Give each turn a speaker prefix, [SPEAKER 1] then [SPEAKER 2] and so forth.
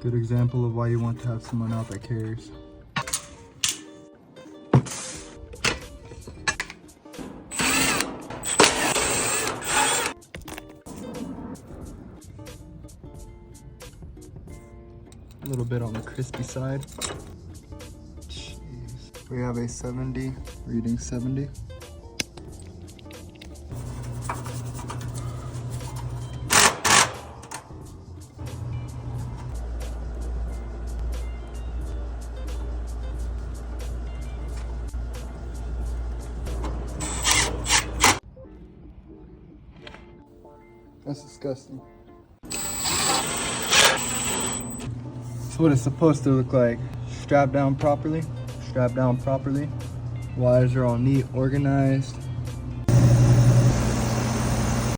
[SPEAKER 1] Good example of why you want to have someone out that cares. A little bit on the crispy side. Jeez. We have a 70, reading 70. That's disgusting. That's what it's supposed to look like. Strapped down properly. Strapped down properly. Wires are all neat, organized.